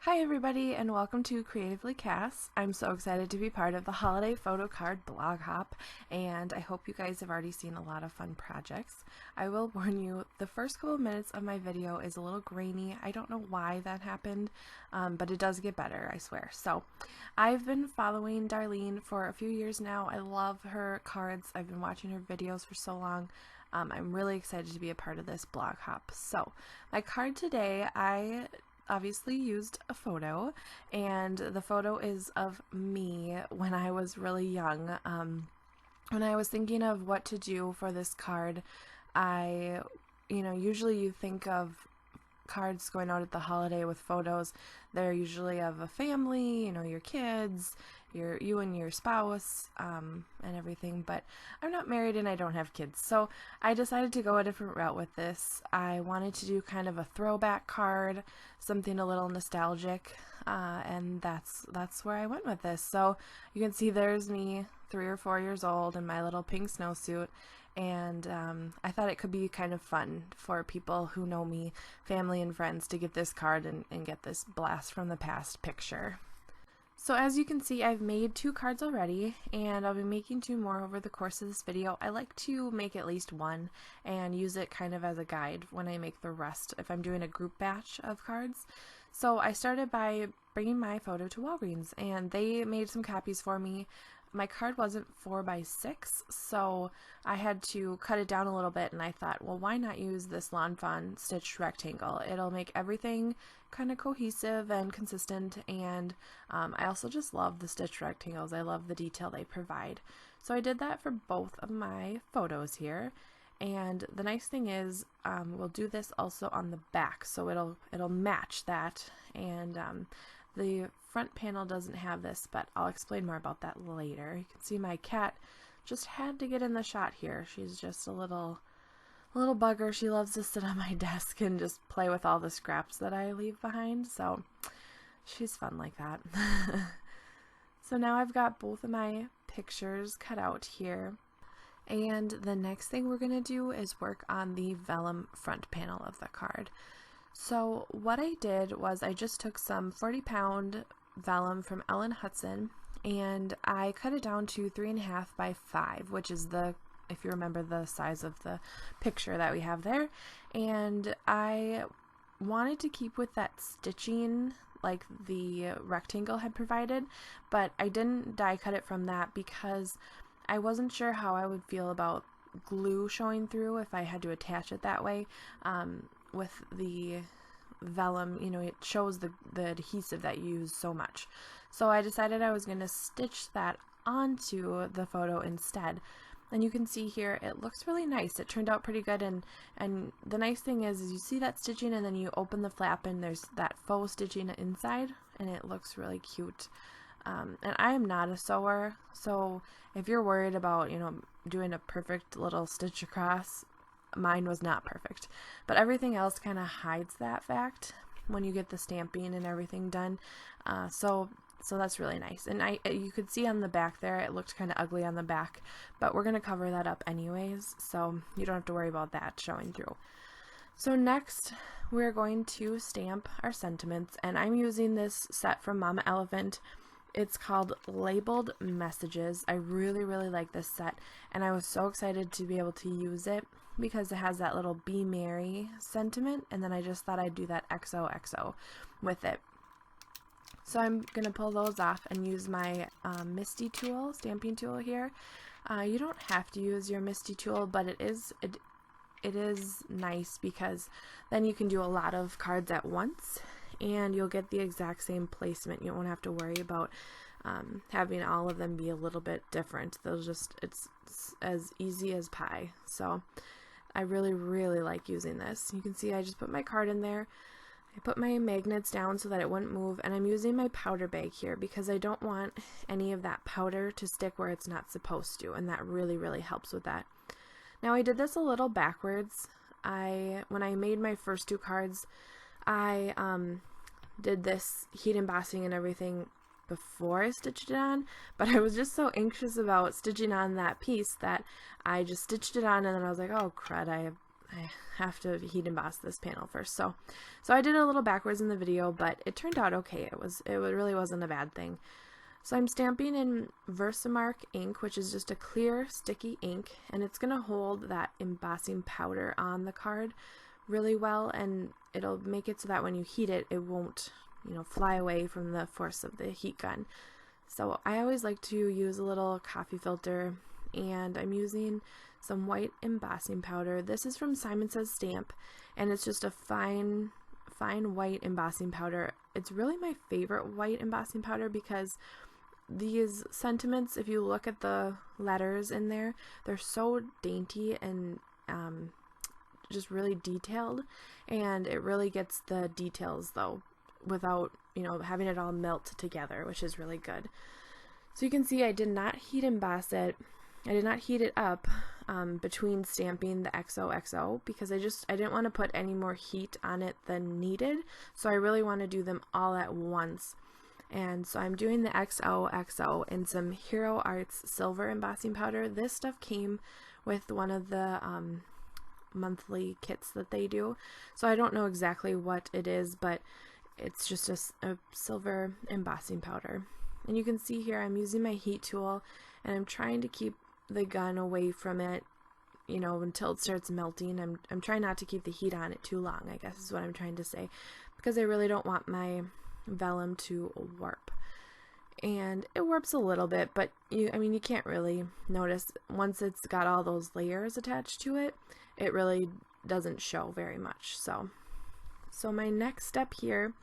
Hi everybody and welcome to Creatively Cass. I'm so excited to be part of the holiday photo card blog hop, and I hope you guys have already seen a lot of fun projects. I will warn you, the first couple of minutes of my video is a little grainy. I don't know why that happened, but it does get better, I swear. So I've been following Darlene for a few years now. I love her cards. I've been watching her videos for so long. I'm really excited to be a part of this blog hop. So my card today, I obviously used a photo, and the photo is of me when I was really young. When I was thinking of what to do for this card, usually you think of cards going out at the holiday with photos. They're usually of a family, your kids, you and your spouse, and everything, but I'm not married and I don't have kids, so I decided to go a different route with this. I wanted to do kind of a throwback card, something a little nostalgic, and that's where I went with this. So you can see there's me, 3 or 4 years old, in my little pink snowsuit, and I thought it could be kind of fun for people who know me, family and friends, to get this card and get this blast from the past picture. So as you can see, I've made 2 cards already, and I'll be making 2 more over the course of this video. I like to make at least one and use it kind of as a guide when I make the rest, if I'm doing a group batch of cards. So I started by bringing my photo to Walgreens, and they made some copies for me. My card wasn't 4x6, so I had to cut it down a little bit, and I thought, well, why not use this Lawn Fawn stitched rectangle? It'll make everything kind of cohesive and consistent, and I also just love the stitched rectangles. I love the detail they provide. So I did that for both of my photos here, and the nice thing is we'll do this also on the back, so it'll match that, and the front panel doesn't have this, but I'll explain more about that later. You can see my cat just had to get in the shot here. She's just a little bugger. She loves to sit on my desk and just play with all the scraps that I leave behind, so she's fun like that. So now I've got both of my pictures cut out here, and the next thing we're going to do is work on the vellum front panel of the card. So what I did was I just took some 40-pound vellum from Ellen Hudson, and I cut it down to 3.5 by 5, which is if you remember, the size of the picture that we have there. And I wanted to keep with that stitching like the rectangle had provided, but I didn't die cut it from that because I wasn't sure how I would feel about glue showing through if I had to attach it that way. With the vellum, it shows the adhesive that you use so much. So I decided I was going to stitch that onto the photo instead. And you can see here, it looks really nice. It turned out pretty good, and the nice thing is you see that stitching, and then you open the flap and there's that faux stitching inside, and it looks really cute. And I am not a sewer, so if you're worried about, doing a perfect little stitch across, mine was not perfect, but everything else kind of hides that fact when you get the stamping and everything done. So that's really nice. And you could see on the back there, it looked kind of ugly on the back, but we're going to cover that up anyways, so you don't have to worry about that showing through. So next, we're going to stamp our sentiments, and I'm using this set from Mama Elephant. It's called Labeled Messages. I really, really like this set, and I was so excited to be able to use it because it has that little Be Merry sentiment, and then I just thought I'd do that XOXO with it. So I'm going to pull those off and use my Misty tool, stamping tool here. You don't have to use your Misty tool, but it is nice because then you can do a lot of cards at once, and you'll get the exact same placement. You won't have to worry about having all of them be a little bit different. It's as easy as pie. So I really, really like using this. You can see I just put my card in there. I put my magnets down so that it wouldn't move, and I'm using my powder bag here because I don't want any of that powder to stick where it's not supposed to, and that really, really helps with that. Now I did this a little backwards. When I made my first 2 cards, I did this heat embossing and everything before I stitched it on, but I was just so anxious about stitching on that piece that I just stitched it on, and then I was like, oh crud, I have I have to heat emboss this panel first. So I did a little backwards in the video, but it turned out okay. It really wasn't a bad thing. So I'm stamping in Versamark ink, which is just a clear sticky ink, and it's going to hold that embossing powder on the card really well, and it'll make it so that when you heat it, it won't, you know, fly away from the force of the heat gun. So I always like to use a little coffee filter, and I'm using some white embossing powder. This is from Simon Says Stamp, and it's just a fine white embossing powder. It's really my favorite white embossing powder because these sentiments, if you look at the letters in there, they're so dainty and just really detailed, and it really gets the details though without, you know, having it all melt together, which is really good. So you can see I did not heat emboss it. I did not heat it up between stamping the XOXO because I didn't want to put any more heat on it than needed, so I really want to do them all at once. And so I'm doing the XOXO in some Hero Arts silver embossing powder. This stuff came with one of the monthly kits that they do, so I don't know exactly what it is, but it's just a silver embossing powder. And you can see here I'm using my heat tool, and I'm trying to keep the gun away from it, you know, until it starts melting. I'm trying not to keep the heat on it too long, I guess is what I'm trying to say, because I really don't want my vellum to warp. And it warps a little bit, but you can't really notice. Once it's got all those layers attached to it, it really doesn't show very much. So my next step here,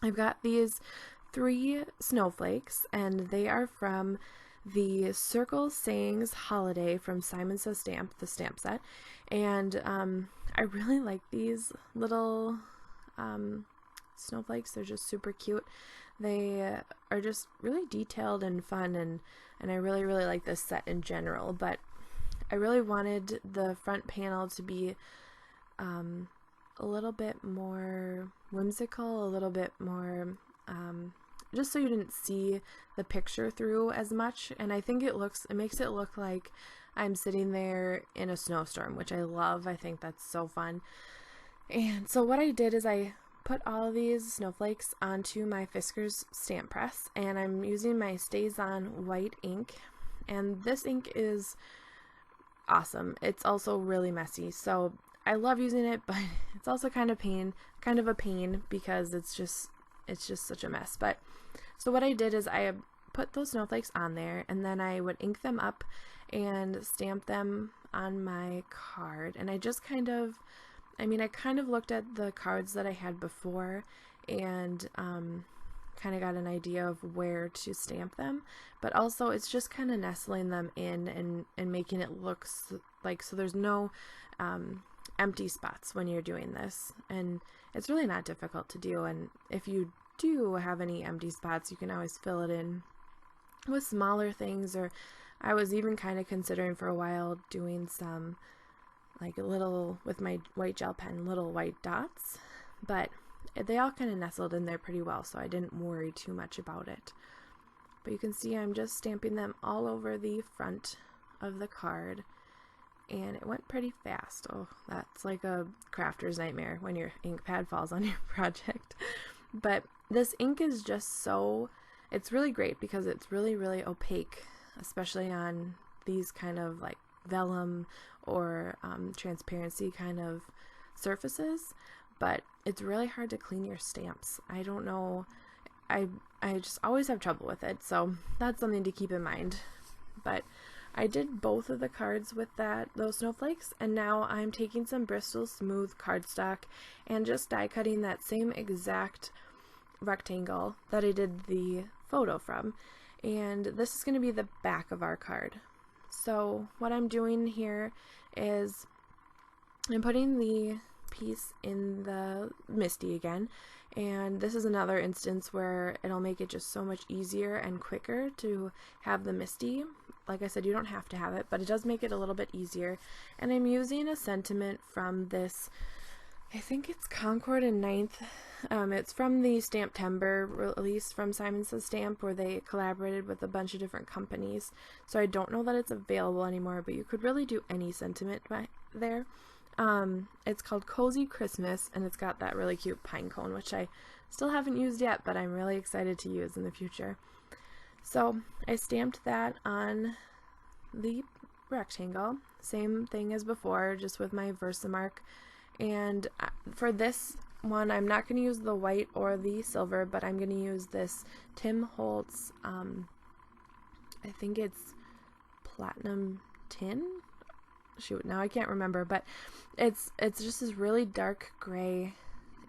I've got these 3 snowflakes, and they are from the Circle Sayings Holiday from Simon Says Stamp, the stamp set. And I really like these little snowflakes. They're just super cute. They are just really detailed and fun, and I really like this set in general, but I really wanted the front panel to be a little bit more whimsical, a little bit more just so you didn't see the picture through as much. And I think it makes it look like I'm sitting there in a snowstorm, which I love. I think that's so fun. And so what I did is I put all of these snowflakes onto my Fiskars stamp press, and I'm using my StazOn white ink, and this ink is awesome. It's also really messy, so I love using it, but it's also kind of a pain because it's just such a mess. But so what I did is I put those snowflakes on there, and then I would ink them up and stamp them on my card. And I just kind of looked at the cards that I had before and kind of got an idea of where to stamp them, but also it's just kind of nestling them in and making it look like, so there's no empty spots when you're doing this, and it's really not difficult to do. And if you do have any empty spots, you can always fill it in with smaller things, or I was even kind of considering for a while doing some like little, with my white gel pen, little white dots, but they all kind of nestled in there pretty well, so I didn't worry too much about it. But you can see I'm just stamping them all over the front of the card, and it went pretty fast. Oh, that's like a crafter's nightmare when your ink pad falls on your project. But this ink is just it's really great because it's really opaque, especially on these kind of like vellum or transparency kind of surfaces, but it's really hard to clean your stamps. I don't know, I just always have trouble with it, so that's something to keep in mind. But I did both of the cards with those snowflakes, and now I'm taking some Bristol Smooth cardstock and just die cutting that same exact rectangle that I did the photo from, and this is going to be the back of our card. So what I'm doing here is I'm putting the piece in the MISTI again, and this is another instance where it'll make it just so much easier and quicker to have the MISTI. Like I said, you don't have to have it, but it does make it a little bit easier. And I'm using a sentiment from this, I think it's Concord and Ninth. It's from the Stamptember release from Simon Says Stamp, where they collaborated with a bunch of different companies. So I don't know that it's available anymore, but you could really do any sentiment there. It's called Cozy Christmas, and it's got that really cute pine cone, which I still haven't used yet, but I'm really excited to use in the future. So I stamped that on the rectangle, same thing as before, just with my Versamark. And for this one, I'm not going to use the white or the silver, but I'm going to use this Tim Holtz, I think it's platinum tin. Shoot, now I can't remember, but it's just this really dark gray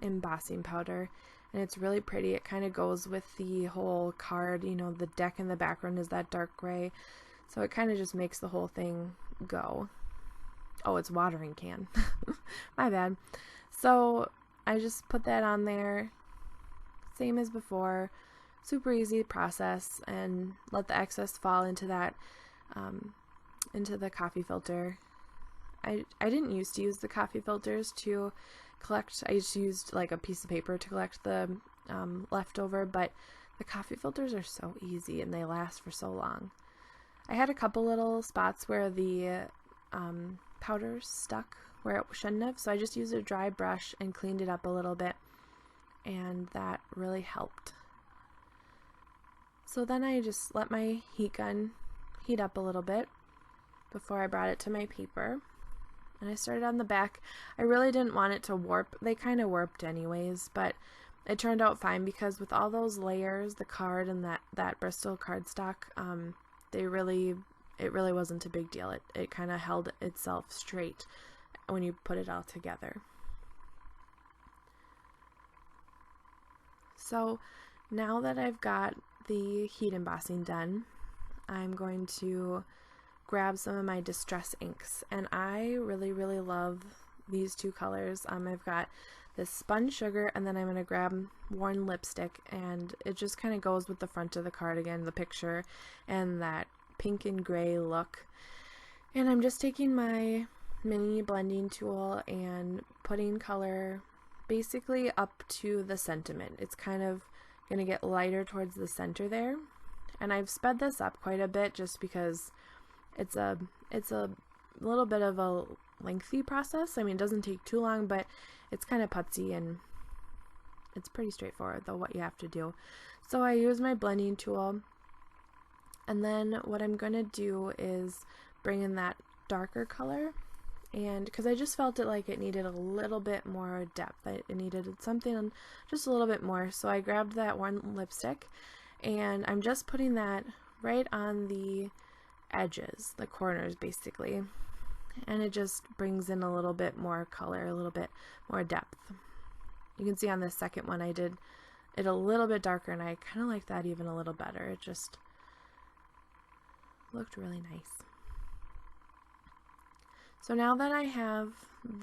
embossing powder, and it's really pretty. It kind of goes with the whole card, you know, the deck in the background is that dark gray, so it kind of just makes the whole thing go. Oh, it's watering can. My bad. So I just put that on there, same as before, super easy process, and let the excess fall into that into the coffee filter. I didn't used to use the coffee filters to collect. I just used like a piece of paper to collect the leftover, but the coffee filters are so easy and they last for so long. I had a couple little spots where the powder stuck where it shouldn't have, so I just used a dry brush and cleaned it up a little bit, and that really helped. So then I just let my heat gun heat up a little bit before I brought it to my paper. And I started on the back. I really didn't want it to warp. They kind of warped anyways, but it turned out fine because with all those layers, the card and that Bristol cardstock, it really wasn't a big deal. It kind of held itself straight when you put it all together. So now that I've got the heat embossing done, I'm going to grab some of my distress inks, and I really love these two colors. I've got this spun sugar, and then I'm going to grab worn lipstick, and it just kind of goes with the front of the cardigan, the picture, and that pink and gray look. And I'm just taking my mini blending tool and putting color basically up to the sentiment. It's kind of going to get lighter towards the center there, and I've sped this up quite a bit just because it's a little bit of a lengthy process. I mean, it doesn't take too long, but it's kind of putsy, and it's pretty straightforward though what you have to do. So I use my blending tool, and then what I'm going to do is bring in that darker color, and because I just felt it needed a little bit more depth. It needed something just a little bit more, so I grabbed that one lipstick, and I'm just putting that right on the edges, the corners basically, and it just brings in a little bit more color, a little bit more depth. You can see on this second one I did it a little bit darker, and I kind of like that even a little better. It just looked really nice. So now that I have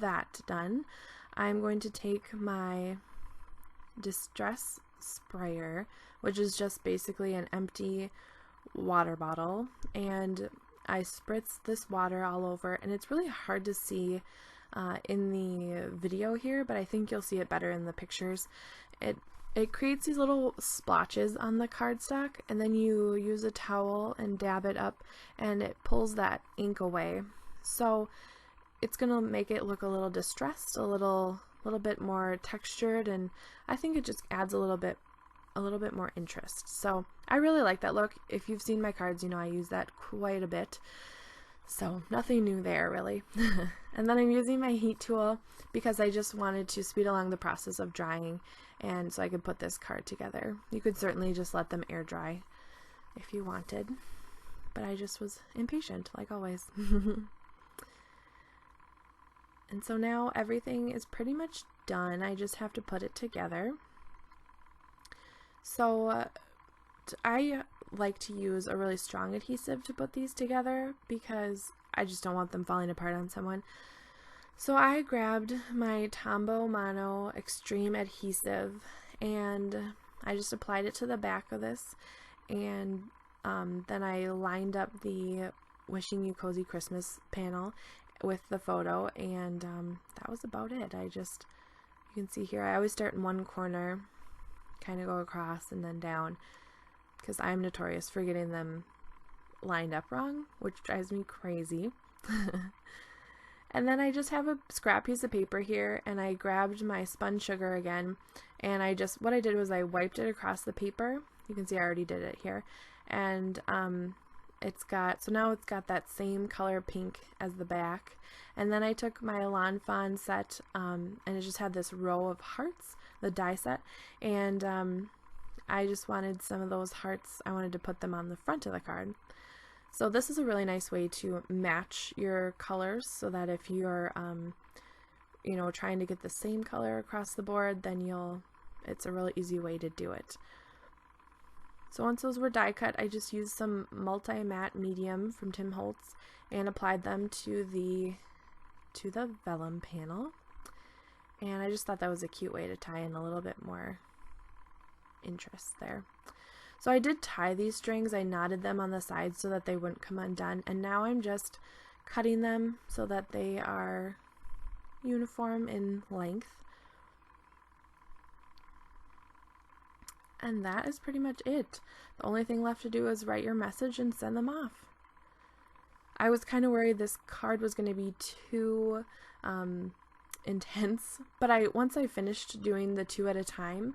that done, I'm going to take my distress sprayer, which is just basically an empty water bottle, and I spritz this water all over, and it's really hard to see in the video here, but I think you'll see it better in the pictures. It creates these little splotches on the cardstock, and then you use a towel and dab it up, and it pulls that ink away. So it's gonna make it look a little distressed, a little bit more textured, and I think it just adds a little bit more interest. So I really like that look. If you've seen my cards, you know I use that quite a bit. So nothing new there really. And then I'm using my heat tool because I just wanted to speed along the process of drying, and so I could put this card together. You could certainly just let them air dry if you wanted, but I just was impatient like always. And so now everything is pretty much done. I just have to put it together. So I like to use a really strong adhesive to put these together because I just don't want them falling apart on someone. So I grabbed my Tombow Mono Extreme Adhesive, and I just applied it to the back of this, and then I lined up the Wishing You Cozy Christmas panel with the photo, and that was about it. You can see here, I always start in one corner, kind of go across and then down, because I'm notorious for getting them lined up wrong, which drives me crazy. And then I just have a scrap piece of paper here, and I grabbed my spun sugar again, and what I did was I wiped it across the paper. You can see I already did it here. And now it's got that same color pink as the back. And then I took my Lawn Fawn set, and it just had this row of hearts, the die set, and I just wanted some of those hearts, I wanted to put them on the front of the card. So this is a really nice way to match your colors, so that if you're trying to get the same color across the board, then it's a really easy way to do it. So once those were die cut, I just used some multi-matte medium from Tim Holtz and applied them to the vellum panel. And I just thought that was a cute way to tie in a little bit more interest there. So I did tie these strings. I knotted them on the sides so that they wouldn't come undone, and now I'm just cutting them so that they are uniform in length. And that is pretty much it. The only thing left to do is write your message and send them off. I was kind of worried this card was going to be too intense, but once I finished doing the 2 at a time,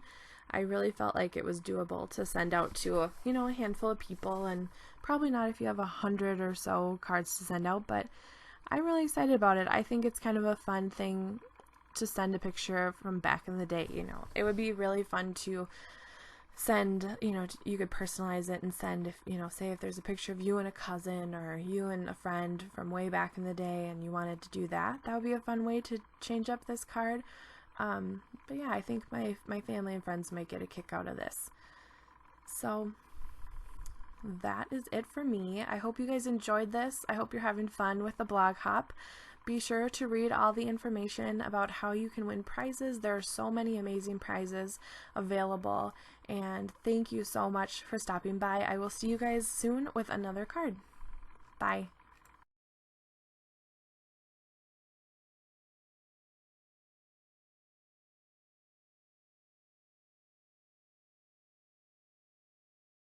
I really felt like it was doable to send out to a handful of people, and probably not if you have 100 or so cards to send out, but I'm really excited about it. I think it's kind of a fun thing to send a picture from back in the day. It would be really fun to send, you could personalize it and send, say if there's a picture of you and a cousin or you and a friend from way back in the day and you wanted to do that would be a fun way to change up this card. But yeah, I think my family and friends might get a kick out of this. So that is it for me. I hope you guys enjoyed this. I hope you're having fun with the blog hop. Be sure to read all the information about how you can win prizes. There are so many amazing prizes available, and thank you so much for stopping by. I will see you guys soon with another card. Bye.